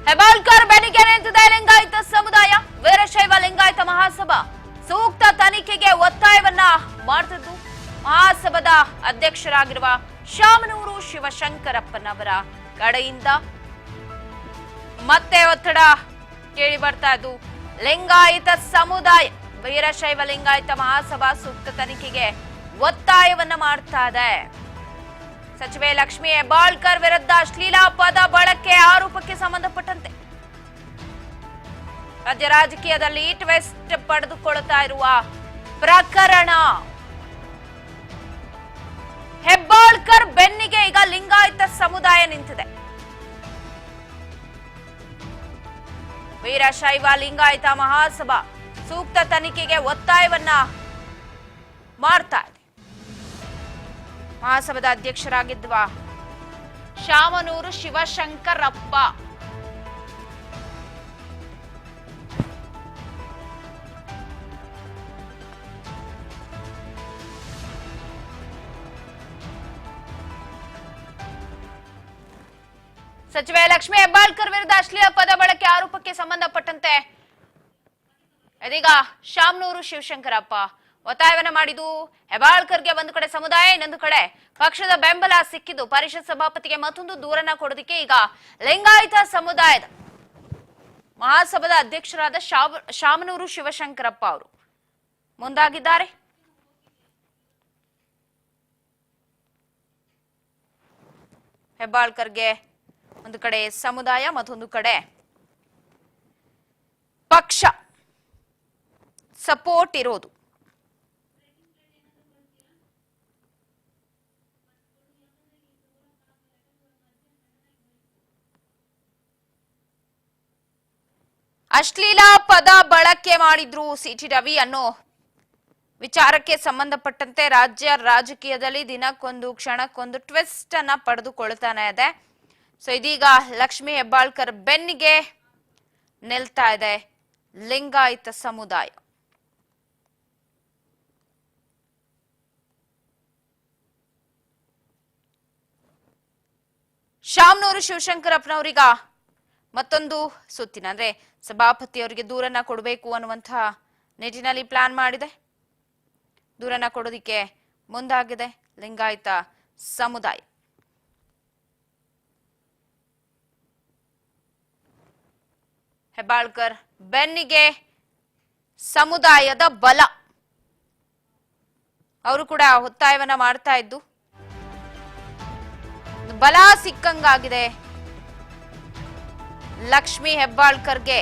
ಹೆಬ್ಬಾಳ್ಕರ್ ಬೆನ್ನಿಗೆ ನಿಂತಿದೆ ಲಿಂಗಾಯತ ಸಮುದಾಯ. ವೀರಶೈವ ಲಿಂಗಾಯತ ಮಹಾಸಭಾ ಸೂಕ್ತ ತನಿಖೆಗೆ ಒತ್ತಾಯವನ್ನ ಮಾಡುತ್ತಿದ್ದು, ಮಹಾಸಭಾದ ಅಧ್ಯಕ್ಷರಾಗಿರುವ ಶಾಮನೂರು ಶಿವಶಂಕರಪ್ಪನವರ ಕಡೆಯಿಂದ ಮತ್ತೆ ಒತ್ತಡ ಕೇಳಿ ಬರ್ತಾ ಇದ್ದು, ಲಿಂಗಾಯತ ಸಮುದಾಯ ವೀರಶೈವ ಲಿಂಗಾಯತ ಮಹಾಸಭಾ ಸೂಕ್ತ ತನಿಖೆಗೆ ಒತ್ತಾಯವನ್ನ ಮಾಡ್ತಾ ಇದೆ. ಸಚಿವೆ ಲಕ್ಷ್ಮಿ ಹೆಬ್ಬಾಳ್ಕರ್ ವಿರುದ್ಧ ಅಶ್ಲೀಲ ಪದ ಬಳಕೆ ಆರೋಪಕ್ಕೆ ಸಂಬಂಧಪಟ್ಟಂತೆ ರಾಜ್ಯ ರಾಜಕೀಯದಲ್ಲಿ ಟ್ವಿಸ್ಟ್ ಪಡೆದುಕೊಳ್ಳುತ್ತಾ ಇರುವ ಪ್ರಕರಣ. ಹೆಬ್ಬಾಳ್ಕರ್ ಬೆನ್ನಿಗೆ ಈಗ ಲಿಂಗಾಯತ ಸಮುದಾಯ ನಿಂತಿದೆ. ವೀರಶೈವ ಲಿಂಗಾಯತ ಮಹಾಸಭಾ ಸೂಕ್ತ ತನಿಖೆಗೆ ಒತ್ತಾಯವನ್ನ ಮಾಡ್ತಾ ಇದೆ. ಮಹಾಸಭಾದ ಅಧ್ಯಕ್ಷರಾಗಿದ್ದ ಶಾಮನೂರು ಶಿವಶಂಕರಪ್ಪ ಸಚಿವೆ ಲಕ್ಷ್ಮಿ ಹೆಬ್ಬಾಳ್ಕರ್ ವಿರುದ್ಧ ಅಶ್ಲೀಲ ಪದ ಬಳಕೆ ಆರೋಪಕ್ಕೆ ಸಂಬಂಧಪಟ್ಟಂತೆ ಇದೀಗ ಶಾಮನೂರು ಶಿವಶಂಕರಪ್ಪ ಒತ್ತಾಯವನ್ನ ಮಾಡಿದ್ದು. ಹೆಬ್ಬಾಳ್ಕರ್ಗೆ ಒಂದು ಕಡೆ ಸಮುದಾಯ, ಇನ್ನೊಂದು ಕಡೆ ಪಕ್ಷದ ಬೆಂಬಲ ಸಿಕ್ಕಿದ್ದು ಪರಿಷತ್ ಸಭಾಪತಿಗೆ ಮತ್ತೊಂದು ದೂರನ್ನ ಕೊಡೋದಕ್ಕೆ ಈಗ ಲಿಂಗಾಯತ ಸಮುದಾಯದ ಮಹಾಸಭಾದ ಅಧ್ಯಕ್ಷರಾದ ಶಾಮನೂರು ಶಿವಶಂಕರಪ್ಪ ಅವರು ಮುಂದಾಗಿದ್ದಾರೆ. ಹೆಬ್ಬಾಳ್ಕರ್ಗೆ ಒಂದು ಕಡೆ ಸಮುದಾಯ, ಮತ್ತೊಂದು ಕಡೆ ಪಕ್ಷ ಸಪೋರ್ಟ್ ಇರೋದು. ಅಶ್ಲೀಲ ಪದ ಬಳಕೆ ಮಾಡಿದ್ರು ಸಿಟಿ ರವಿ ಅನ್ನೋ ವಿಚಾರಕ್ಕೆ ಸಂಬಂಧಪಟ್ಟಂತೆ ರಾಜ್ಯ ರಾಜಕೀಯದಲ್ಲಿ ದಿನಕ್ಕೊಂದು ಕ್ಷಣಕ್ಕೊಂದು ಟ್ವಿಸ್ಟ್ ಅನ್ನ ಪಡೆದುಕೊಳ್ತಾನೆ ಇದೆ. ಸೊ ಇದೀಗ ಲಕ್ಷ್ಮಿ ಹೆಬ್ಬಾಳ್ಕರ್ ಬೆನ್ನಿಗೆ ನಿಲ್ತಾ ಇದೆ ಲಿಂಗಾಯತ ಸಮುದಾಯ. ಶಾಮನೂರು ಶಿವಶಂಕರಪ್ಪನವರೀಗ ಮತ್ತೊಂದು ಸುತ್ತಿನ ಅಂದ್ರೆ ಸಭಾಪತಿಯವರಿಗೆ ದೂರನ್ನ ಕೊಡಬೇಕು ಅನ್ನುವಂತಹ ನಿಟ್ಟಿನಲ್ಲಿ ಪ್ಲಾನ್ ಮಾಡಿದೆ. ದೂರನ್ನ ಕೊಡೋದಿಕ್ಕೆ ಮುಂದಾಗಿದೆ ಲಿಂಗಾಯತ ಸಮುದಾಯ. ಹೆಬ್ಬಾಳ್ಕರ್ ಬೆನ್ನಿಗೆ ಸಮುದಾಯದ ಬಲ, ಅವರು ಕೂಡ ಒತ್ತಾಯವನ್ನ ಮಾಡ್ತಾ ಇದ್ದು ಬಲ ಸಿಕ್ಕಂಗಾಗಿದೆ ಲಕ್ಷ್ಮಿ ಹೆಬ್ಬಾಳ್ಕರ್ಗೆ.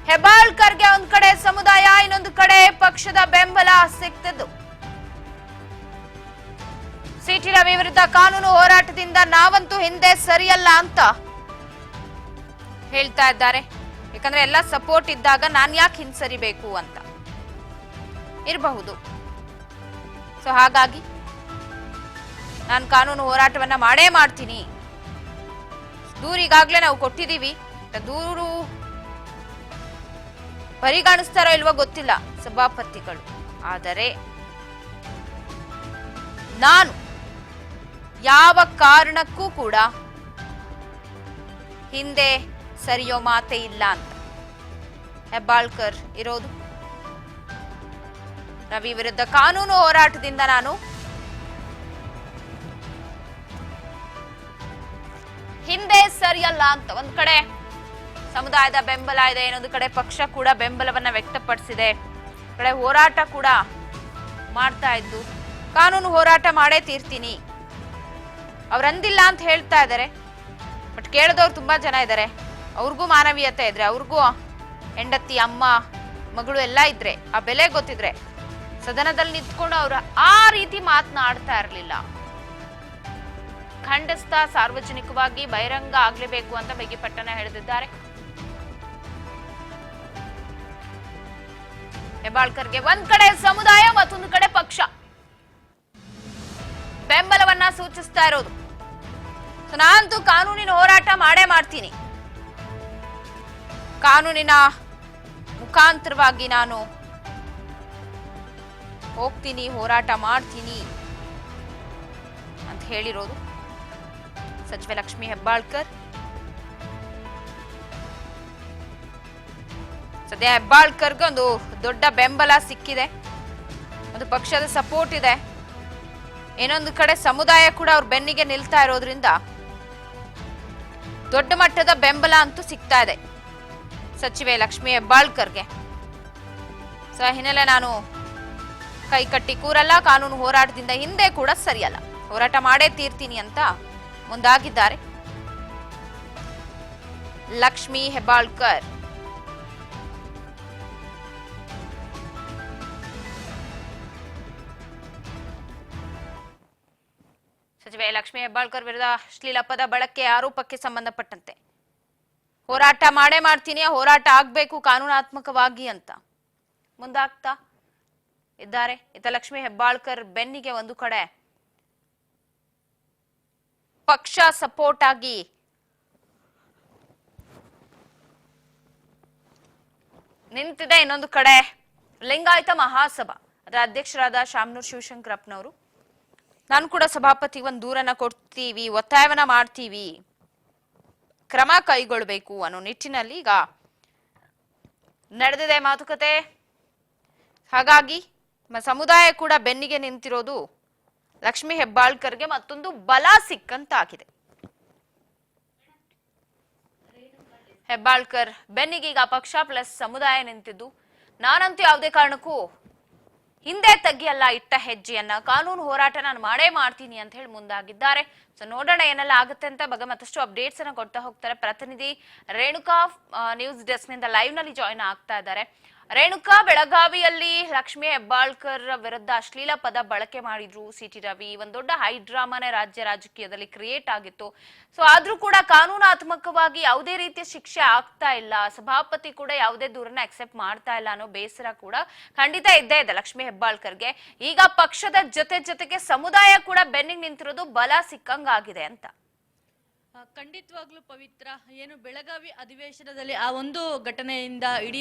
ಹೆಬ್ಬಾಳ್ಕರ್ಗೆ ಒಂದ್ ಕಡೆ ಸಮುದಾಯ, ಇನ್ನೊಂದು ಕಡೆ ಪಕ್ಷದ ಬೆಂಬಲ ಸಿಕ್ತಿದ್ದು. ಸಿಟಿ ರವಿ ವಿರುದ್ಧ ಕಾನೂನು ಹೋರಾಟದಿಂದ ನಾವಂತೂ ಹಿಂದೆ ಸರಿಯಲ್ಲ ಅಂತ ಹೇಳ್ತಾ ಇದ್ದಾರೆ. ಯಾಕಂದ್ರೆ ಎಲ್ಲ ಸಪೋರ್ಟ್ ಇದ್ದಾಗ ನಾನ್ ಯಾಕೆ ಹಿಂಸರಿಬೇಕು ಅಂತ ಇರಬಹುದು. ಸೊ ಹಾಗಾಗಿ ನಾನು ಕಾನೂನು ಹೋರಾಟವನ್ನ ಮಾಡೇ ಮಾಡ್ತೀನಿ. ದೂರು ಈಗಾಗ್ಲೇ ನಾವು ಕೊಟ್ಟಿದೀವಿ. ದೂರು ಪರಿಗಣಿಸ್ತಾರೋ ಇಲ್ವೋ ಗೊತ್ತಿಲ್ಲ ಸಭಾಪತಿಗಳು. ಆದರೆ ನಾನು ಯಾವ ಕಾರಣಕ್ಕೂ ಕೂಡ ಹಿಂದೆ ಸರಿಯೋ ಮಾತೇ ಇಲ್ಲ ಅಂತ ಹೆಬ್ಬಾಳ್ಕರ್ ಇರೋದು. ರವಿ ವಿರುದ್ಧ ಕಾನೂನು ಹೋರಾಟದಿಂದ ನಾನು ಹಿಂದೆ ಸರಿಯಲ್ಲ ಅಂತ ಒಂದ್ ಕಡೆ ಸಮುದಾಯದ ಬೆಂಬಲ ಇದೆ, ಇನ್ನೊಂದು ಕಡೆ ಪಕ್ಷ ಕೂಡ ಬೆಂಬಲವನ್ನ ವ್ಯಕ್ತಪಡಿಸಿದೆ, ಕಡೆ ಹೋರಾಟ ಕೂಡ ಮಾಡ್ತಾ ಇದ್ದು ಕಾನೂನು ಹೋರಾಟ ಮಾಡೇ ತೀರ್ತೀನಿ ಅವ್ರಂದಿಲ್ಲ ಅಂತ ಹೇಳ್ತಾ ಇದ್ದಾರೆ. ಬಟ್ ಕೇಳಿದವ್ರು ತುಂಬಾ ಜನ ಇದ್ದಾರೆ. ಅವ್ರಿಗೂ ಮಾನವೀಯತೆ ಇದ್ರೆ, ಅವ್ರಿಗೂ ಹೆಂಡತಿ, ಅಮ್ಮ, ಮಗಳು ಎಲ್ಲ ಇದ್ರೆ, ಆ ಬೆಲೆ ಗೊತ್ತಿದ್ರೆ ಸದನದಲ್ಲಿ ನಿಂತ್ಕೊಂಡು ಅವ್ರು ಆ ರೀತಿ ಮಾತನಾಡ್ತಾ ಇರಲಿಲ್ಲ. ಖಂಡಿಸ್ತಾ ಸಾರ್ವಜನಿಕವಾಗಿ ಬಹಿರಂಗ ಆಗ್ಲೇಬೇಕು ಅಂತ ಬೆಗಿಪಟ್ಟಣ ಹೇಳಿದ್ದಾರೆ. ಹೆಬ್ಬಾಳ್ಕರ್ಗೆ ಒಂದ್ ಕಡೆ ಸಮುದಾಯ, ಮತ್ತೊಂದು ಕಡೆ ಪಕ್ಷ ಬೆಂಬಲವನ್ನ ಸೂಚಿಸ್ತಾ ಇರೋದು. ನಾನಂತೂ ಕಾನೂನಿನ ಹೋರಾಟ ಮಾಡೇ ಮಾಡ್ತೀನಿ, ಕಾನೂನಿನ ಮುಖಾಂತರವಾಗಿ ನಾನು ಹೋಗ್ತೀನಿ, ಹೋರಾಟ ಮಾಡ್ತೀನಿ ಅಂತ ಹೇಳಿರೋದು ಸಚಿವೆ ಲಕ್ಷ್ಮೀ ಹೆಬ್ಬಾಳ್ಕರ್. ಸದ್ಯ ಹೆಬ್ಬಾಳ್ಕರ್ಗೆ ಒಂದು ದೊಡ್ಡ ಬೆಂಬಲ ಸಿಕ್ಕಿದೆ, ಒಂದು ಪಕ್ಷದ ಸಪೋರ್ಟ್ ಇದೆ. ಇನ್ನೊಂದು ಕಡೆ ಸಮುದಾಯ ಕೂಡ ಅವ್ರ ಬೆನ್ನಿಗೆ ನಿಲ್ತಾ ಇರೋದ್ರಿಂದ ದೊಡ್ಡ ಮಟ್ಟದ ಬೆಂಬಲ ಅಂತೂ ಸಿಗ್ತಾ ಇದೆ ಸಚಿವೆ ಲಕ್ಷ್ಮೀ ಹೆಬ್ಬಾಳ್ಕರ್ಗೆ. ಸೊ ಹಿನ್ನೆಲೆ ನಾನು ಕೈ ಕಟ್ಟಿ ಕೂರಲ್ಲ, ಕಾನೂನು ಹೋರಾಟದಿಂದ ಹಿಂದೆ ಕೂಡ ಸರಿಯಲ್ಲ, ಹೋರಾಟ ಮಾಡೇ ತೀರ್ತೀನಿ ಅಂತ ಮುಂದಾಗಿದ್ದಾರೆ ಲಕ್ಷ್ಮೀ ಹೆಬ್ಬಾಳ್ಕರ್. ಸಚಿವೆ ಲಕ್ಷ್ಮೀ ಹೆಬ್ಬಾಳ್ಕರ್ ವಿರುದ್ಧ ಅಶ್ಲೀಲ ಪದ ಬಳಕೆ ಆರೋಪಕ್ಕೆ ಸಂಬಂಧಪಟ್ಟಂತೆ ಹೋರಾಟ ಮಾಡೇ ಮಾಡ್ತೀನಿ, ಹೋರಾಟ ಆಗ್ಬೇಕು ಕಾನೂನಾತ್ಮಕವಾಗಿ ಅಂತ ಮುಂದಾಗ್ತಾ ಇದ್ದಾರೆ. ಇತ್ತ ಲಕ್ಷ್ಮೀ ಹೆಬ್ಬಾಳ್ಕರ್ ಬೆನ್ನಿಗೆ ಒಂದು ಕಡೆ ಪಕ್ಷ ಸಪೋರ್ಟ್ ಆಗಿ ನಿಂತಿದೆ, ಇನ್ನೊಂದು ಕಡೆ ಲಿಂಗಾಯತ ಮಹಾಸಭಾ ಅದರ ಅಧ್ಯಕ್ಷರಾದ ಶಾಮನೂರ್ ಶಿವಶಂಕರಪ್ಪನವರು ನಾನು ಕೂಡ ಸಭಾಪತಿ ಒಂದು ದೂರನ್ನ ಕೊಡ್ತೀವಿ, ಒತ್ತಾಯವನ್ನ ಮಾಡ್ತೀವಿ, ಕ್ರಮ ಕೈಗೊಳ್ಳಬೇಕು ಅನ್ನೋ ನಿಟ್ಟಿನಲ್ಲಿ ಈಗ ನಡೆದಿದೆ ಮಾತುಕತೆ. ಹಾಗಾಗಿ ಸಮುದಾಯ ಕೂಡ ಬೆನ್ನಿಗೆ ನಿಂತಿರೋದು ಲಕ್ಷ್ಮೀ ಹೆಬ್ಬಾಳ್ಕರ್ಗೆ ಮತ್ತೊಂದು ಬಲ ಸಿಕ್ಕಂತಾಗಿದೆ. ಹೆಬ್ಬಾಳ್ಕರ್ ಬೆನ್ನಿಗೆ ಈಗ ಪಕ್ಷ ಪ್ಲಸ್ ಸಮುದಾಯ ನಿಂತಿದ್ದು, ನಾನಂತೂ ಯಾವುದೇ ಕಾರಣಕ್ಕೂ ಹಿಂದೆ ತಗ್ಗಿಯಲ್ಲ ಇಟ್ಟ ಹೆಜ್ಜೆಯನ್ನ, ಕಾನೂನು ಹೋರಾಟ ನಾನು ಮಾಡೇ ಮಾಡ್ತೀನಿ ಅಂತ ಹೇಳಿ ಮುಂದಾಗಿದ್ದಾರೆ. ಸೊ ನೋಡೋಣ ಏನೆಲ್ಲ ಆಗುತ್ತೆ ಅಂತ. ಬಗ್ಗೆ ಮತ್ತಷ್ಟು ಅಪ್ಡೇಟ್ಸ್ ಅನ್ನ ಕೊಡ್ತಾ ಹೋಗ್ತಾರೆ ಪ್ರತಿನಿಧಿ ರೇಣುಕಾ, ನ್ಯೂಸ್ ಡೆಸ್ಕ್ ನಿಂದ ಲೈವ್ ನಲ್ಲಿ ಜಾಯಿನ್ ಆಗ್ತಾ ಇದ್ದಾರೆ. ರೇಣುಕಾ, ಬೆಳಗಾವಿಯಲ್ಲಿ ಲಕ್ಷ್ಮೀ ಹೆಬ್ಬಾಳ್ಕರ್ ವಿರುದ್ಧ ಅಶ್ಲೀಲ ಪದ ಬಳಕೆ ಮಾಡಿದ್ರು ಸಿಟಿ ರವಿ, ಒಂದ್ ದೊಡ್ಡ ಹೈಡ್ರಾಮಾನೇ ರಾಜ್ಯ ರಾಜಕೀಯದಲ್ಲಿ ಕ್ರಿಯೇಟ್ ಆಗಿತ್ತು. ಸೊ ಆದ್ರೂ ಕೂಡ ಕಾನೂನಾತ್ಮಕವಾಗಿ ಯಾವುದೇ ರೀತಿಯ ಶಿಕ್ಷೆ ಆಗ್ತಾ ಇಲ್ಲ, ಸಭಾಪತಿ ಕೂಡ ಯಾವುದೇ ದೂರನ್ನ ಅಕ್ಸೆಪ್ಟ್ ಮಾಡ್ತಾ ಇಲ್ಲ ಅನ್ನೋ ಬೇಸರ ಕೂಡ ಖಂಡಿತ ಇದ್ದೇ ಇದೆ ಲಕ್ಷ್ಮೀ ಹೆಬ್ಬಾಳ್ಕರ್ಗೆ. ಈಗ ಪಕ್ಷದ ಜೊತೆಗೆ ಸಮುದಾಯ ಕೂಡ ಬೆನ್ನಿಗೆ ನಿಂತಿರೋದು ಬಲ ಸಿಕ್ಕಂಗಾಗಿದೆ ಅಂತ. ಖಂಡಿತವಾಗ್ಲೂ ಪವಿತ್ರ, ಏನು ಬೆಳಗಾವಿ ಅಧಿವೇಶನದಲ್ಲಿ ಆ ಒಂದು ಘಟನೆಯಿಂದ ಇಡೀ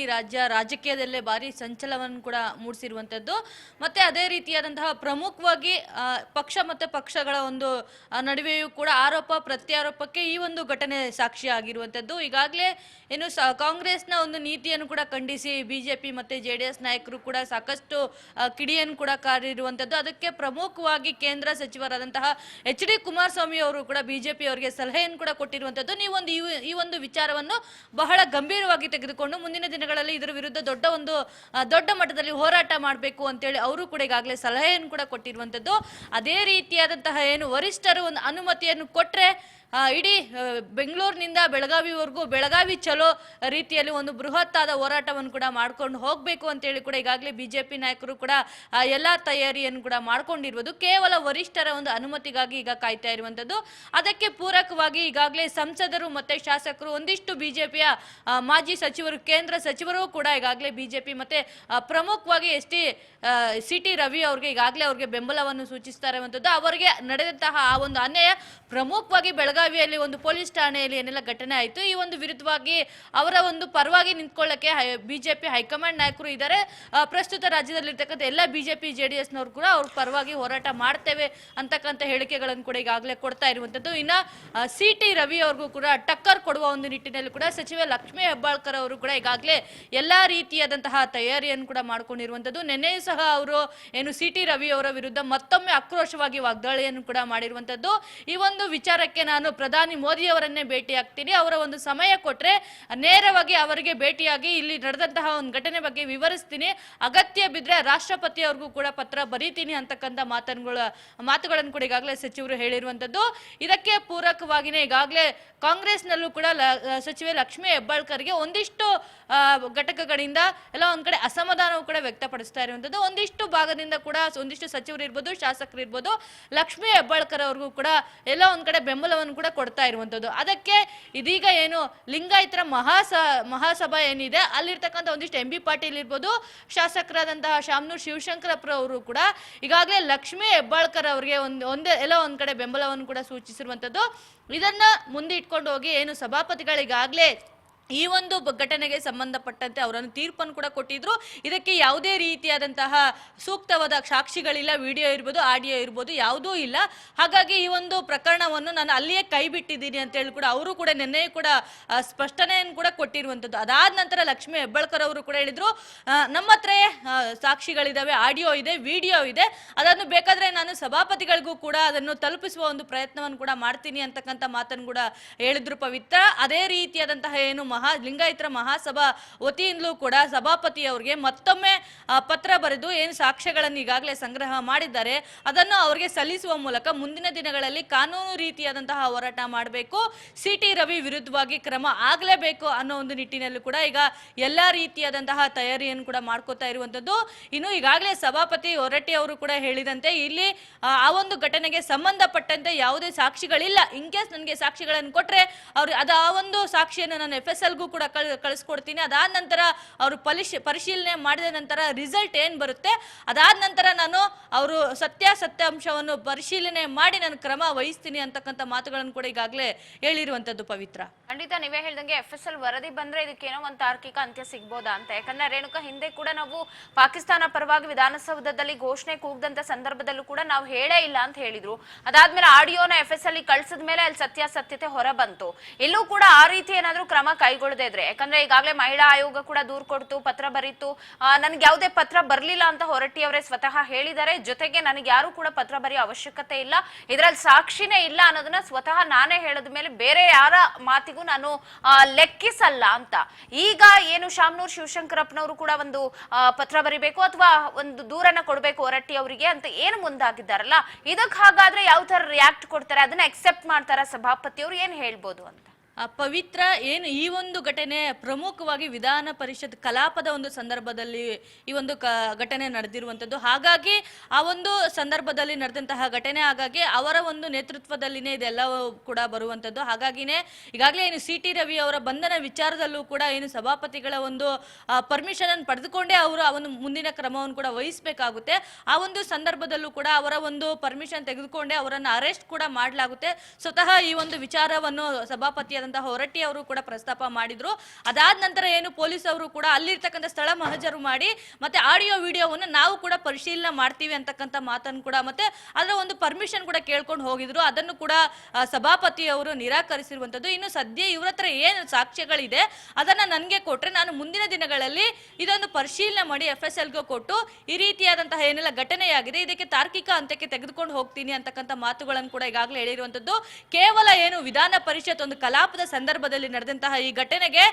ರಾಜಕೀಯದಲ್ಲೇ ಭಾರಿ ಸಂಚಲನವನ್ನು ಕೂಡ ಮೂಡಿಸಿರುವಂಥದ್ದು. ಮತ್ತೆ ಅದೇ ರೀತಿಯಾದಂತಹ ಪ್ರಮುಖವಾಗಿ ಪಕ್ಷ ಮತ್ತು ಪಕ್ಷಗಳ ಒಂದು ನಡುವೆಯೂ ಕೂಡ ಆರೋಪ ಪ್ರತ್ಯಾರೋಪಕ್ಕೆ ಈ ಒಂದು ಘಟನೆ ಸಾಕ್ಷಿಯಾಗಿರುವಂಥದ್ದು. ಈಗಾಗಲೇ ಏನು ಕಾಂಗ್ರೆಸ್ನ ಒಂದು ನೀತಿಯನ್ನು ಕೂಡ ಖಂಡಿಸಿ ಬಿಜೆಪಿ ಮತ್ತು JDS ನಾಯಕರು ಕೂಡ ಸಾಕಷ್ಟು ಕಿಡಿಯನ್ನು ಕೂಡ ಕಾರಿರುವಂಥದ್ದು. ಅದಕ್ಕೆ ಪ್ರಮುಖವಾಗಿ ಕೇಂದ್ರ ಸಚಿವರಾದಂತಹ HD ಕುಮಾರಸ್ವಾಮಿ ಅವರು ಕೂಡ ಬಿಜೆಪಿ ಅವರಿಗೆ ಸಲಹೆಯನ್ನು ಕೂಡ ಕೊಟ್ಟಿರುವಂಥದ್ದು. ಈ ಒಂದು ವಿಚಾರವನ್ನು ಬಹಳ ಗಂಭೀರವಾಗಿ ತೆಗೆದುಕೊಂಡು ಮುಂದಿನ ದಿನಗಳಲ್ಲಿ ಇದರ ವಿರುದ್ಧ ದೊಡ್ಡ ಮಟ್ಟದಲ್ಲಿ ಹೋರಾಟ ಮಾಡಬೇಕು ಅಂತೇಳಿ ಅವರು ಕೂಡ ಈಗಾಗಲೇ ಸಲಹೆಯನ್ನು ಕೂಡ ಕೊಟ್ಟಿರುವಂಥದ್ದು. ಅದೇ ರೀತಿಯಾದಂತಹ ಏನು ವರಿಷ್ಠರು ಒಂದು ಅನುಮತಿಯನ್ನು ಕೊಟ್ಟರೆ ಇಡೀ ಬೆಂಗಳೂರಿನಿಂದ ಬೆಳಗಾವಿವರೆಗೂ ಬೆಳಗಾವಿ ಚಲೋ ರೀತಿಯಲ್ಲಿ ಒಂದು ಬೃಹತ್ತಾದ ಹೋರಾಟವನ್ನು ಕೂಡ ಮಾಡ್ಕೊಂಡು ಹೋಗಬೇಕು ಅಂತೇಳಿ ಕೂಡ ಈಗಾಗಲೇ ಬಿಜೆಪಿ ನಾಯಕರು ಕೂಡ ಎಲ್ಲ ತಯಾರಿಯನ್ನು ಕೂಡ ಮಾಡ್ಕೊಂಡಿರುವುದು. ಕೇವಲ ವರಿಷ್ಠರ ಒಂದು ಅನುಮತಿಗಾಗಿ ಈಗ ಕಾಯ್ತಾ ಇರುವಂಥದ್ದು. ಅದಕ್ಕೆ ಪೂರಕವಾಗಿ ಈಗಾಗಲೇ ಸಂಸದರು ಮತ್ತೆ ಶಾಸಕರು, ಒಂದಿಷ್ಟು ಬಿಜೆಪಿಯ ಮಾಜಿ ಸಚಿವರು, ಕೇಂದ್ರ ಸಚಿವರು ಕೂಡ ಈಗಾಗಲೇ ಬಿಜೆಪಿ ಮತ್ತೆ ಪ್ರಮುಖವಾಗಿ ಸಿಟಿ ರವಿ ಅವ್ರಿಗೆ ಈಗಾಗಲೇ ಅವ್ರಿಗೆ ಬೆಂಬಲವನ್ನು ಸೂಚಿಸ್ತಾ ಇರುವಂಥದ್ದು. ಅವರಿಗೆ ನಡೆದಂತಹ ಆ ಒಂದು ಅನ್ಯಾಯ ಪ್ರಮುಖವಾಗಿ ಬೆಳಗಾವಿಯಲ್ಲಿ ಒಂದು ಪೊಲೀಸ್ ಠಾಣೆಯಲ್ಲಿ ಏನೆಲ್ಲ ಘಟನೆ ಆಯಿತು, ಈ ಒಂದು ವಿರುದ್ಧವಾಗಿ ಅವರ ಒಂದು ಪರವಾಗಿ ನಿಂತ್ಕೊಳ್ಳಕ್ಕೆ ಬಿಜೆಪಿ ಹೈಕಮಾಂಡ್ ನಾಯಕರು ಇದ್ದಾರೆ. ಪ್ರಸ್ತುತ ರಾಜ್ಯದಲ್ಲಿರ್ತಕ್ಕಂಥ ಎಲ್ಲ ಬಿಜೆಪಿ JDSನವರು ಕೂಡ ಅವ್ರ ಪರವಾಗಿ ಹೋರಾಟ ಮಾಡ್ತೇವೆ ಅಂತಕ್ಕಂಥ ಹೇಳಿಕೆಗಳನ್ನು ಕೂಡ ಈಗಾಗಲೇ ಕೊಡ್ತಾ ಇರುವಂಥದ್ದು. ಇನ್ನು ಸಿಟಿ ರವಿ ಅವ್ರಿಗೂ ಕೂಡ ಟಕ್ಕರ್ ಕೊಡುವ ಒಂದು ನಿಟ್ಟಿನಲ್ಲಿ ಕೂಡ ಸಚಿವೆ ಲಕ್ಷ್ಮೀ ಹೆಬ್ಬಾಳ್ಕರ್ ಅವರು ಕೂಡ ಈಗಾಗಲೇ ಎಲ್ಲಾ ರೀತಿಯಾದಂತಹ ತಯಾರಿಯನ್ನು ಕೂಡ ಮಾಡ್ಕೊಂಡಿರುವಂಥದ್ದು. ನಿನ್ನೆಯೂ ಸಹ ಅವರು ಏನು ಸಿಟಿ ರವಿ ಅವರ ವಿರುದ್ಧ ಮತ್ತೊಮ್ಮೆ ಆಕ್ರೋಶವಾಗಿ ವಾಗ್ದಾಳಿಯನ್ನು ಕೂಡ ಮಾಡಿರುವಂಥದ್ದು. ಈ ಒಂದು ವಿಚಾರಕ್ಕೆ ನಾನು ಪ್ರಧಾನಿ ಮೋದಿ ಅವರನ್ನೇ ಭೇಟಿ ಆಗ್ತೀನಿ, ಅವರ ಒಂದು ಸಮಯ ಕೊಟ್ರೆ ನೇರವಾಗಿ ಅವರಿಗೆ ಭೇಟಿಯಾಗಿ ಇಲ್ಲಿ ನಡೆದಂತಹ ಒಂದು ಘಟನೆ ಬಗ್ಗೆ ವಿವರಿಸ್ತೀನಿ, ಅಗತ್ಯ ಬಿದ್ರೆ ರಾಷ್ಟ್ರಪತಿ ಅವ್ರಿಗೂ ಕೂಡ ಪತ್ರ ಬರೀತೀನಿ ಅಂತಕ್ಕಂಥ ಮಾತುಗಳನ್ನು ಕೂಡ ಈಗಾಗಲೇ ಸಚಿವರು ಹೇಳಿರುವಂಥದ್ದು. ಇದಕ್ಕೆ ಪೂರಕವಾಗಿನೇ ಈಗಾಗಲೇ ಕಾಂಗ್ರೆಸ್ನಲ್ಲೂ ಕೂಡ ಸಚಿವೆ ಲಕ್ಷ್ಮೀ ಹೆಬ್ಬಾಳ್ಕರ್ಗೆ ಒಂದಿಷ್ಟು ಘಟಕಗಳಿಂದ ಎಲ್ಲ ಒಂದ್ ಕಡೆ ಅಸಮಾಧಾನವು ಕೂಡ ವ್ಯಕ್ತಪಡಿಸ್ತಾ ಇರುವಂಥದ್ದು. ಒಂದಿಷ್ಟು ಭಾಗದಿಂದ ಕೂಡ ಒಂದಿಷ್ಟು ಸಚಿವರು ಇರ್ಬೋದು, ಶಾಸಕರು ಇರ್ಬೋದು, ಲಕ್ಷ್ಮೀ ಹೆಬ್ಬಾಳ್ಕರ್ ಅವ್ರಿಗೂ ಕೂಡ ಎಲ್ಲ ಒಂದ್ ಕಡೆ ಬೆಂಬಲವನ್ನು ಕೂಡ ಕೊಡ್ತಾ ಇರುವಂಥದ್ದು. ಅದಕ್ಕೆ ಇದೀಗ ಏನು ಲಿಂಗಾಯತರ ಮಹಾಸಭಾ ಏನಿದೆ ಅಲ್ಲಿರ್ತಕ್ಕಂಥ ಒಂದಿಷ್ಟು MB ಪಾಟೀಲ್ ಇರ್ಬೋದು, ಶಾಸಕರಾದಂತಹ ಶಾಮನೂರ್ ಶಿವಶಂಕರಪ್ಪ ಅವರು ಕೂಡ ಈಗಾಗಲೇ ಲಕ್ಷ್ಮೀ ಹೆಬ್ಬಾಳ್ಕರ್ ಅವರಿಗೆ ಎಲ್ಲ ಒಂದ್ ಕಡೆ ಬೆಂಬಲವನ್ನು ಕೂಡ ಸೂಚಿಸಿರುವಂಥದ್ದು. ಇದನ್ನ ಮುಂದೆ ಇಟ್ಕೊಂಡು ಹೋಗಿ ಏನು ಸಭಾಪತಿಗಳಿಗಾಗಲೇ ಈ ಒಂದು ಘಟನೆಗೆ ಸಂಬಂಧಪಟ್ಟಂತೆ ಅವರನ್ನು ತೀರ್ಪನ್ನು ಕೂಡ ಕೊಟ್ಟಿದ್ರು. ಇದಕ್ಕೆ ಯಾವುದೇ ರೀತಿಯಾದಂತಹ ಸೂಕ್ತವಾದ ಸಾಕ್ಷಿಗಳಿಲ್ಲ, ವಿಡಿಯೋ ಇರ್ಬೋದು, ಆಡಿಯೋ ಇರ್ಬೋದು, ಯಾವುದೂ ಇಲ್ಲ. ಹಾಗಾಗಿ ಈ ಒಂದು ಪ್ರಕರಣವನ್ನು ನಾನು ಅಲ್ಲಿಯೇ ಕೈ ಬಿಟ್ಟಿದ್ದೀನಿ ಅಂತ ಹೇಳಿ ಕೂಡ ಅವರು ಕೂಡ ನಿನ್ನೆ ಕೂಡ ಸ್ಪಷ್ಟನೆಯನ್ನು ಕೂಡ ಕೊಟ್ಟಿರುವಂಥದ್ದು. ಅದಾದ ನಂತರ ಲಕ್ಷ್ಮೀ ಹೆಬ್ಬಾಳ್ಕರ್ ಅವರು ಕೂಡ ಹೇಳಿದ್ರು, ನಮ್ಮ ಹತ್ರ ಸಾಕ್ಷಿಗಳಿದಾವೆ, ಆಡಿಯೋ ಇದೆ, ವಿಡಿಯೋ ಇದೆ, ಅದನ್ನು ಬೇಕಾದ್ರೆ ನಾನು ಸಭಾಪತಿಗಳಿಗೂ ಕೂಡ ಅದನ್ನು ತಲುಪಿಸುವ ಒಂದು ಪ್ರಯತ್ನವನ್ನು ಕೂಡ ಮಾಡ್ತೀನಿ ಅಂತಕ್ಕಂಥ ಮಾತನ್ನು ಕೂಡ ಹೇಳಿದ್ರು ಪವಿತ್ರ. ಅದೇ ರೀತಿಯಾದಂತಹ ಏನು ಲಿಂಗಾಯತರ ಮಹಾಸಭಾ ವತಿಯಿಂದಲೂ ಕೂಡ ಸಭಾಪತಿ ಅವರಿಗೆ ಮತ್ತೊಮ್ಮೆ ಪತ್ರ ಬರೆದು ಏನು ಸಾಕ್ಷ್ಯಗಳನ್ನು ಈಗಾಗಲೇ ಸಂಗ್ರಹ ಮಾಡಿದ್ದಾರೆ ಅದನ್ನು ಅವರಿಗೆ ಸಲ್ಲಿಸುವ ಮೂಲಕ ಮುಂದಿನ ದಿನಗಳಲ್ಲಿ ಕಾನೂನು ರೀತಿಯಾದಂತಹ ಹೋರಾಟ ಮಾಡಬೇಕು, ಸಿಟಿ ರವಿ ವಿರುದ್ಧವಾಗಿ ಕ್ರಮ ಆಗಲೇಬೇಕು ಅನ್ನೋ ಒಂದು ನಿಟ್ಟಿನಲ್ಲಿ ಕೂಡ ಈಗ ಎಲ್ಲಾ ರೀತಿಯಾದಂತಹ ತಯಾರಿಯನ್ನು ಕೂಡ ಮಾಡ್ಕೋತಾ ಇರುವಂತದ್ದು. ಇನ್ನು ಈಗಾಗಲೇ ಸಭಾಪತಿ ಹೊರಟ್ಟಿ ಅವರು ಕೂಡ ಹೇಳಿದಂತೆ ಇಲ್ಲಿ ಆ ಒಂದು ಘಟನೆಗೆ ಸಂಬಂಧಪಟ್ಟಂತೆ ಯಾವುದೇ ಸಾಕ್ಷಿಗಳಿಲ್ಲ. ಇನ್ ಕೇಸ್ ನನಗೆ ಸಾಕ್ಷಿಗಳನ್ನು ಕೊಟ್ರೆ ಅವ್ರು ಆ ಒಂದು ಸಾಕ್ಷಿಯನ್ನು ನಾನು FSLಗೂ ಕೂಡ ಕಳಿಸ್ಕೊಡ್ತೀನಿ. ಅದಾದ ನಂತರ ಅವರು ಪರಿಶೀಲನೆ ಮಾಡಿದ ನಂತರ ರಿಸಲ್ಟ್ ಏನ್ ಬರುತ್ತೆ ಅದಾದ ನಂತರ ನಾನು ಅವರು ಸತ್ಯಾಂಶವನ್ನು ಪರಿಶೀಲನೆ ಮಾಡಿ ನಾನು ಕ್ರಮ ವಹಿಸ್ತೀನಿ ಅಂತಕ್ಕಂಥ ಮಾತುಗಳನ್ನು ಕೂಡ ಈಗಾಗಲೇ ಹೇಳಿರುವಂತದ್ದು ಪವಿತ್ರ. ಖಂಡಿತ ನೀವೇ ಹೇಳ್ದಂಗೆ FSL ವರದಿ ಬಂದ್ರೆ ಇದಕ್ಕೇನೋ ಒಂದು ತಾರ್ಕಿಕ ಅಂತ್ಯ ಸಿಗ್ಬೋದಾ ಅಂತ. ಯಾಕಂದ್ರೆ ರೇಣುಕಾ ಹಿಂದೆ ಕೂಡ ನಾವು ಪಾಕಿಸ್ತಾನ ಪರವಾಗಿ ವಿಧಾನಸೌಧದಲ್ಲಿ ಘೋಷಣೆ ಕೂಗದಂತ ಸಂದರ್ಭದಲ್ಲೂ ಕೂಡ ನಾವು ಹೇಳೇ ಇಲ್ಲ ಅಂತ ಹೇಳಿದ್ರು. ಅದಾದ್ಮೇಲೆ ಆಡಿಯೋನ FSL ಕಳ್ಸಿದ ಮೇಲೆ ಅಲ್ಲಿ ಸತ್ಯಾಸತ್ಯತೆ ಹೊರ ಬಂತು. ಇಲ್ಲೂ ಕೂಡ ಆ ರೀತಿ ಏನಾದ್ರೂ ಕ್ರಮ ಕೈಗೊಳ್ಳದೇ ಇದ್ರೆ, ಯಾಕಂದ್ರೆ ಈಗಾಗಲೇ ಮಹಿಳಾ ಆಯೋಗ ಕೂಡ ದೂರು ಕೊಡ್ತು, ಪತ್ರ ಬರೀತು, ನನ್ಗೆ ಯಾವುದೇ ಪತ್ರ ಬರ್ಲಿಲ್ಲ ಅಂತ ಹೊರಟ್ಟಿ ಅವರೇ ಸ್ವತಃ ಹೇಳಿದ್ದಾರೆ. ಜೊತೆಗೆ ನನಗೆ ಯಾರು ಕೂಡ ಪತ್ರ ಬರೆಯೋ ಅವಶ್ಯಕತೆ ಇಲ್ಲ, ಇದರಲ್ಲಿ ಸಾಕ್ಷಿನೇ ಇಲ್ಲ ಅನ್ನೋದನ್ನ ಸ್ವತಃ ನಾನೇ ಹೇಳಿದ ಮೇಲೆ ಬೇರೆ ಯಾರ ಮಾತಿಗೂ ನಾನು ಲೆಕ್ಕಿಸಲ್ಲ ಅಂತ. ಈಗ ಏನು ಶಾಮನೂರ್ ಶಿವಶಂಕರಪ್ಪನವರು ಕೂಡ ಒಂದು ಪತ್ರ ಬರಿಬೇಕು ಅಥವಾ ಒಂದು ದೂರನ್ನ ಕೊಡ್ಬೇಕು ಹೊರಟ್ಟಿ ಅವರಿಗೆ ಅಂತ ಏನು ಮುಂದಾಗಿದ್ದಾರಲ್ಲ, ಇದಕ್ಕೆ ಹಾಗಾದ್ರೆ ಯಾವ ತರ ರಿಯಾಕ್ಟ್ ಕೊಡ್ತಾರೆ, ಅದನ್ನ ಎಕ್ಸೆಪ್ಟ್ ಮಾಡ್ತಾರ ಸಭಾಪತಿಯವರು, ಏನ್ ಹೇಳ್ಬೋದು ಅಂತ. ಪವಿತ್ರ ಏನು ಈ ಒಂದು ಘಟನೆ ಪ್ರಮುಖವಾಗಿ ವಿಧಾನ ಪರಿಷತ್ ಕಲಾಪದ ಒಂದು ಸಂದರ್ಭದಲ್ಲಿ ಈ ಒಂದು ಘಟನೆ ನಡೆದಿರುವಂಥದ್ದು. ಹಾಗಾಗಿ ಆ ಒಂದು ಸಂದರ್ಭದಲ್ಲಿ ನಡೆದಂತಹ ಘಟನೆ, ಹಾಗಾಗಿ ಅವರ ಒಂದು ನೇತೃತ್ವದಲ್ಲಿನೇ ಇದೆಲ್ಲ ಕೂಡ ಬರುವಂಥದ್ದು. ಹಾಗಾಗಿನೇ ಈಗಾಗಲೇ ಏನು CT ರವಿ ಅವರ ಬಂಧನ ವಿಚಾರದಲ್ಲೂ ಕೂಡ ಏನು ಸಭಾಪತಿಗಳ ಒಂದು ಪರ್ಮಿಷನ್ ಅನ್ನು ಪಡೆದುಕೊಂಡೇ ಅವರು ಆ ಒಂದು ಮುಂದಿನ ಕ್ರಮವನ್ನು ಕೂಡ ವಹಿಸಬೇಕಾಗುತ್ತೆ. ಆ ಒಂದು ಸಂದರ್ಭದಲ್ಲೂ ಕೂಡ ಅವರ ಒಂದು ಪರ್ಮಿಷನ್ ತೆಗೆದುಕೊಂಡೇ ಅವರನ್ನು ಅರೆಸ್ಟ್ ಕೂಡ ಮಾಡಲಾಗುತ್ತೆ. ಸ್ವತಃ ಈ ಒಂದು ವಿಚಾರವನ್ನು ಸಭಾಪತಿ ಹೊರಟ್ಟಿ ಅವರು ಕೂಡ ಪ್ರಸ್ತಾಪ ಮಾಡಿದ್ರು. ಅದಾದ ನಂತರ ಏನು ಪೊಲೀಸ್ ಅವರು ಕೂಡ ಅಲ್ಲಿರ್ತಕ್ಕಂಥ ಸ್ಥಳ ಮಹಜರು ಮಾಡಿ ಮತ್ತೆ ಆಡಿಯೋ ವಿಡಿಯೋವನ್ನು ನಾವು ಕೂಡ ಪರಿಶೀಲನೆ ಮಾಡ್ತೀವಿ ಅಂತಕ್ಕಂಥ ಮಾತನ್ನು ಕೂಡ ಮತ್ತೆ ಅದರ ಒಂದು ಪರ್ಮಿಷನ್ ಕೂಡ ಕೇಳ್ಕೊಂಡು ಹೋಗಿದ್ರು. ಅದನ್ನು ಕೂಡ ಸಭಾಪತಿ ಅವರು ನಿರಾಕರಿಸಿರುವಂತದ್ದು. ಇನ್ನು ಸದ್ಯ ಇವ್ರ ಹತ್ರ ಏನು ಸಾಕ್ಷ್ಯಗಳಿದೆ ಅದನ್ನ ನನಗೆ ಕೊಟ್ರೆ ನಾನು ಮುಂದಿನ ದಿನಗಳಲ್ಲಿ ಇದೊಂದು ಪರಿಶೀಲನೆ ಮಾಡಿ FSLಗೆ ಕೊಟ್ಟು ಈ ರೀತಿಯಾದಂತಹ ಏನೆಲ್ಲ ಘಟನೆಯಾಗಿದೆ ಇದಕ್ಕೆ ತಾರ್ಕಿಕ ಅಂತ್ಯಕ್ಕೆ ತೆಗೆದುಕೊಂಡು ಹೋಗ್ತೀನಿ ಅಂತಕ್ಕಂಥ ಮಾತುಗಳನ್ನು ಕೂಡ ಈಗಾಗಲೇ ಹೇಳಿರುವಂತದ್ದು. ಕೇವಲ ಏನು ವಿಧಾನ ಪರಿಷತ್ ಒಂದು ಕಲಾಪ ಸಂದರ್ಭದಲ್ಲಿ ನಡೆದಂತಹ ಈ ಘಟನೆಗೆ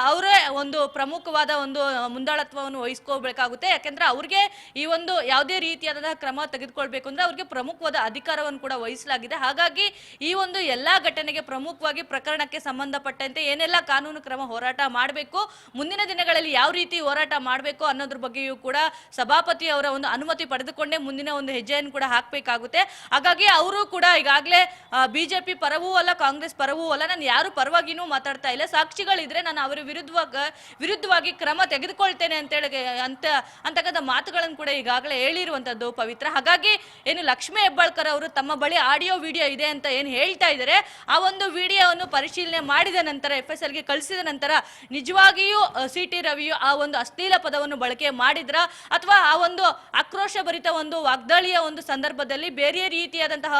ಅವರೇ ಒಂದು ಪ್ರಮುಖವಾದ ಒಂದು ಮುಂದಾಳತ್ವವನ್ನು ವಹಿಸ್ಕೋಬೇಕಾಗುತ್ತೆ. ಯಾಕೆಂದ್ರೆ ಅವ್ರಿಗೆ ಈ ಒಂದು ಯಾವುದೇ ರೀತಿಯಾದಂತಹ ಕ್ರಮ ತೆಗೆದುಕೊಳ್ಬೇಕು ಅಂದ್ರೆ ಅವ್ರಿಗೆ ಪ್ರಮುಖವಾದ ಅಧಿಕಾರವನ್ನು ಕೂಡ ವಹಿಸಲಾಗಿದೆ. ಹಾಗಾಗಿ ಈ ಒಂದು ಎಲ್ಲಾ ಘಟನೆಗೆ ಪ್ರಮುಖವಾಗಿ ಪ್ರಕರಣಕ್ಕೆ ಸಂಬಂಧಪಟ್ಟಂತೆ ಏನೆಲ್ಲ ಕಾನೂನು ಕ್ರಮ ಹೋರಾಟ ಮಾಡಬೇಕು, ಮುಂದಿನ ದಿನಗಳಲ್ಲಿ ಯಾವ ರೀತಿ ಹೋರಾಟ ಮಾಡಬೇಕು ಅನ್ನೋದ್ರ ಬಗ್ಗೆಯೂ ಕೂಡ ಸಭಾಪತಿ ಅವರ ಒಂದು ಅನುಮತಿ ಪಡೆದುಕೊಂಡೇ ಮುಂದಿನ ಒಂದು ಹೆಜ್ಜೆಯನ್ನು ಕೂಡ ಹಾಕಬೇಕಾಗುತ್ತೆ. ಹಾಗಾಗಿ ಅವರು ಕೂಡ ಈಗಾಗಲೇ ಬಿಜೆಪಿ ಪರವೂ ಅಲ್ಲ, ಕಾಂಗ್ರೆಸ್ ಪರವೂ ಅಲ್ಲ, ನಾನು ಯಾರು ಪರವಾಗಿನೂ ಮಾತಾಡ್ತಾ ಇಲ್ಲ, ಸಾಕ್ಷಿಗಳಿದ್ರೆ ನಾನು ಅವರ ವಿರುದ್ಧವಾಗಿ ಕ್ರಮ ತೆಗೆದುಕೊಳ್ತೇನೆ ಅಂತಕ್ಕಂಥ ಮಾತುಗಳನ್ನು ಕೂಡ ಈಗಾಗಲೇ ಹೇಳಿರುವಂತದ್ದು ಪವಿತ್ರ. ಹಾಗಾಗಿ ಏನು ಲಕ್ಷ್ಮೀ ಹೆಬ್ಬಾಳ್ಕರ್ ಅವರು ತಮ್ಮ ಬಳಿ ಆಡಿಯೋ ವಿಡಿಯೋ ಇದೆ ಅಂತ ಏನು ಹೇಳ್ತಾ ಇದ್ದಾರೆ, ಆ ಒಂದು ವಿಡಿಯೋವನ್ನು ಪರಿಶೀಲನೆ ಮಾಡಿದ ನಂತರ FSLಗೆ ಕಳಿಸಿದ ನಂತರ ನಿಜವಾಗಿಯೂ CT ರವಿಯು ಆ ಒಂದು ಅಶ್ಲೀಲ ಪದವನ್ನು ಬಳಕೆ ಮಾಡಿದ್ರ ಅಥವಾ ಆ ಒಂದು ಆಕ್ರೋಶ ಭರಿತ ಒಂದು ವಾಗ್ದಾಳಿಯ ಒಂದು ಸಂದರ್ಭದಲ್ಲಿ ಬೇರೆ ರೀತಿಯಾದಂತಹ